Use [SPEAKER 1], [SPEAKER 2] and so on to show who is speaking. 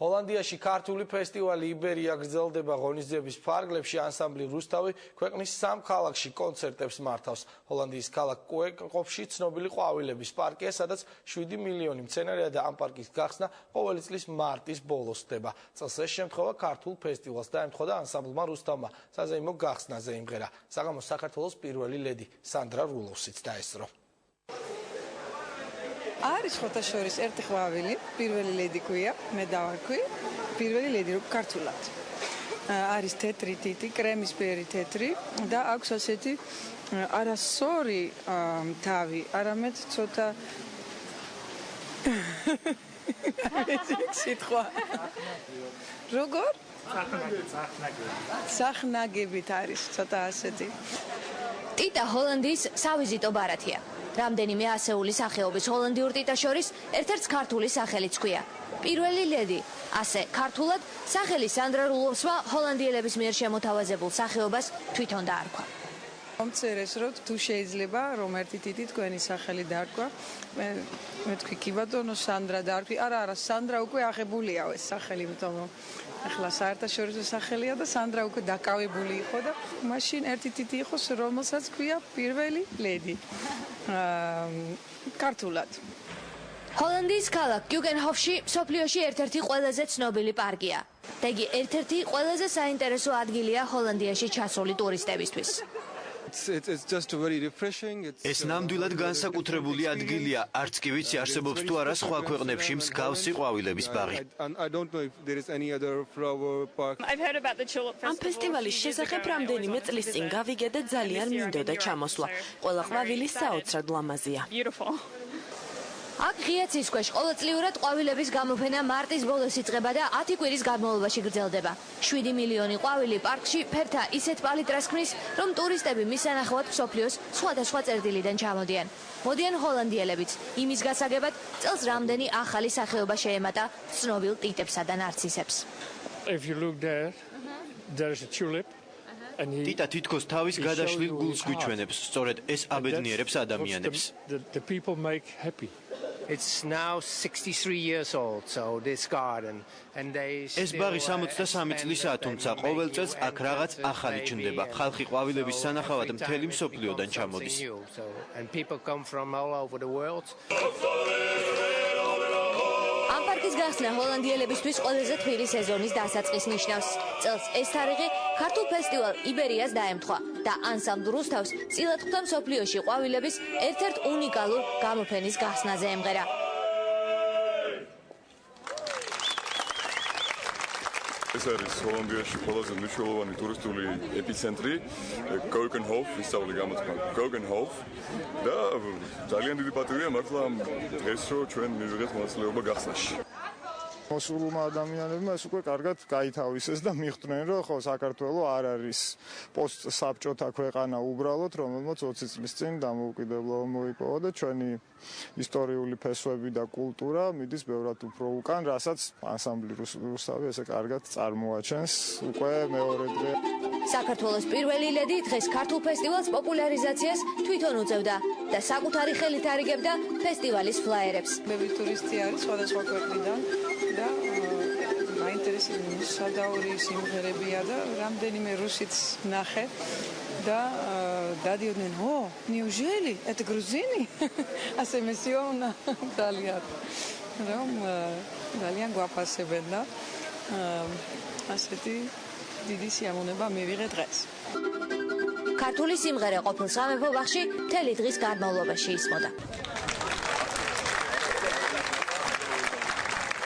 [SPEAKER 1] ჰოლანდიაში ქართული ფესტივალი იბერია გრძელდება ღონისძიების ფარგლებში ანსამბლი რუსთავი ქვეყნის 3 ქალაქში კონცერტებს მართავს. ჰოლანდიის ქალაქ კოეკოფში ცნობილი ყვავილების პარკია, სადაც 7 მილიონი მცენარეა და ამ პარკის გახსნა ყოველი წლის მარტის ბოლოს ხდება. წელს ეს შემთხვევა ქართულ ფესტივალს დაემთხვა და ანსამბლმა რუსთავმა საზეიმო გახსნაზე იმღერა. საღამოს საქართველოს პირველი ლედი სანდრა რულოვსიც დაესწრო.
[SPEAKER 2] არის ხოთა შორის ერთი ყვავილი, პირველი ლედი ქვია, მე დავარქვი, პირველი ლედი რო ქართულად. არის თეთრი თითი, კრემისფერი თეთრი და აქვს ასეთი არასორი თავი, არამედ ცოტა სიტყვა. როგორ? სახნაგებით არის ცოტა ასეთი.
[SPEAKER 3] ტიტა ჰოლანდიის სავიზიტო ბარათია. რამდენიმე ასეული სახეობის ჰოლანდიურ ტიტას შორის ერთ-ერთს ქართული სახელიც ჰქვია. პირველი ლედი, ასე ქართულად სახელი სანდრა რულოვსმა ჰოლანდიელების მიერ შემოთავაზებულ სახეობას თვითონ დაარქვა.
[SPEAKER 2] მომწერეს რომ თუ შეიძლება რომ ერთი ტიტი თქვენი სახელი დაარქვა, მე თქვი კი ბატონო სანდრა დაარქვი. არა, სანდრა უკვე აღებულია ეს სახელი, იმიტომ რომ ახლა საერთაშორისო სახელია და სანდრა უკვე დაკავებული იყო და მაშინ ერთი ტიტი იყოს, რომელსაც ქვია პირველი ლედი. ქართულად.
[SPEAKER 3] ჰოლანდიის ქალაქ გიუგენჰოფში მსოფლიოში ერთ-ერთი ყველაზე ცნობილი პარკია. და იგი ერთ-ერთი ყველაზე საინტერესო ადგილია ჰოლანდიაში ჩასული ტურისტებისთვის.
[SPEAKER 4] ეს ნამდვილად განსაკუთრებული ადგილია, არც კი ვიცი არსებობს თუ არა სხვა ქვეყნებში მსგავსი ყვავილების ბაღი.
[SPEAKER 5] ამ ფესტივალის შესახებ რამდენიმე წლის წინ გავიგე და ძალიან მინდოდა ჩამოსვლა. ყველა ყვავილი საოცრად ლამაზია.
[SPEAKER 3] აქ ღია ცის ქვეშ ყოველწლიურად ყვავილების გამოფენა მარტის ბოლოს იწყება და 10 კვირის განმავლობაში გრძელდება. 7 მილიონი ყვავილი პარკში ფერთა ისეთ პალიტრას ქმნის, რომ ტურისტები მის სანახავად მსოფლიოს სხვადასხვა წერტილიდან ჩამოდიან. მოდიან ჰოლანდიელებიც, იმის გასაგებად წელს რამდენი ახალი სახეობა შეემატა ცნობილ ტიტებსა და ნარცისებს.
[SPEAKER 4] ტიტა თითქოს თავის გადაშლილ გულს გვიჩვენებს, სწორედ ეს აბედნიერებს ადამიანებს.
[SPEAKER 6] It's now 63 years old, so this garden and they
[SPEAKER 4] ეს ბაღი 63 წლისაა, თუმცა ყოველ წელს აქ რაღაც ახალი ჩნდება. ხალხი ყვავილების სანახავად მთელი მსოფლიოდან ჩამოდის.
[SPEAKER 6] and people come from all over the world.
[SPEAKER 3] ამ პარკის გახსნა ჰოლანდიელებისთვის ყველაზე თბილი სეზონის დასაწყის ნიშნავს. წელს ეს თარიღი ქართულ ფესტივალ იბერიას დაემთხვა და ანსამბლ რუსთავს წილად ხვდა მსოფლიოში ყვავილების ერთ-ერთ უნიკალურ გამოფენის გახსნაზე ემღერა.
[SPEAKER 7] ეს არის ჰოლანდიაში ყველაზე მნიშვნელოვანი ტურისტული ეპიცენტრი, Guggenhof, ისწავლი გამოთქვა Guggenhof და ძალიან დიდი პატივია მართლა დღეს რომ ჩვენ მივიღეთ მონაწილეობა გახსნაში.
[SPEAKER 8] მოსულმა ადამიანებმა ეს უკვე კარგად გაითავისეს და მიხვდნენ, რომ ხო საქართველოს არ არის პოსტსაბჭოთა ქვეყანა უბრალოდ, რომელმაც 20 წლის წინ დამოუკიდებლობა მოიპოვა და ჩვენი ისტორიული ფესვები და კულტურა მიდის ბევრად უფრო უკან, რასაც ანსამბლი რუსთავი ესე კარგად წარმოაჩენს უკვე მეორე დღე.
[SPEAKER 3] საქართველოს პირველი ლედი დღეს ქართულ ფესტივალს პოპულარიზაციას თვითონ უწევდა და საკუთარი ხელით არიგებდა ფესტივალის ფლაიერებს.
[SPEAKER 2] ბევრი ტურისტი არის სხვადასხვა ქვეყნიდან და მაინტერესებს სადაური სიმღერებია და რამდენიმე რუსიც ნახე და დადიოდნენ, неужели это грузины? ასე მესიონა ძალიან რომ ძალიან გვაფასებენ და ასეთი დიდი სიამოვნება მივიღე დღეს.
[SPEAKER 3] ქართული სიმღერა ყოფილ სამეფო ბაღში მთელი დღის განმავლობაში ისმოდა.